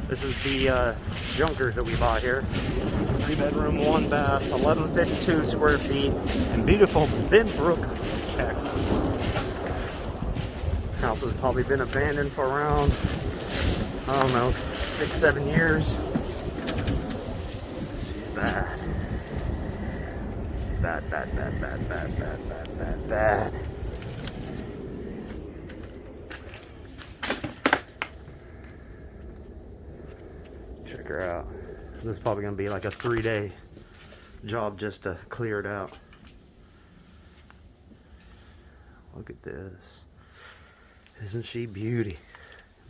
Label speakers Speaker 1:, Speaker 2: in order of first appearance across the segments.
Speaker 1: This is the junkers that we bought here. 3-bedroom, 1 bath, 1152 square feet in beautiful Benbrook, Texas. House has probably been abandoned for around, I don't know, 6-7 years. She's bad. Bad. Check her out. This is probably gonna be like a 3-day job just to clear it out. Look at this. Isn't she beauty?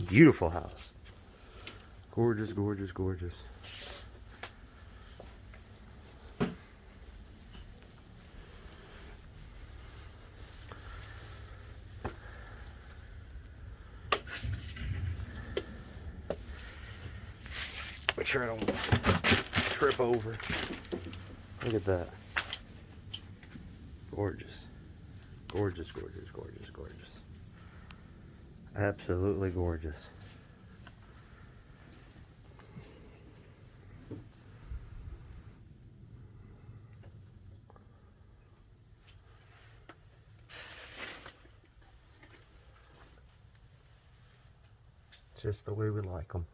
Speaker 1: Beautiful house. Gorgeous, gorgeous, gorgeous. Make sure I don't trip over. Look at that. Gorgeous. Gorgeous, gorgeous, gorgeous, gorgeous. Absolutely gorgeous. Just the way we like them.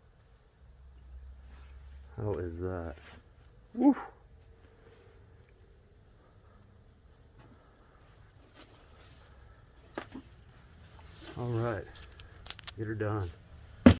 Speaker 1: How is that? Woo! All right, get her done.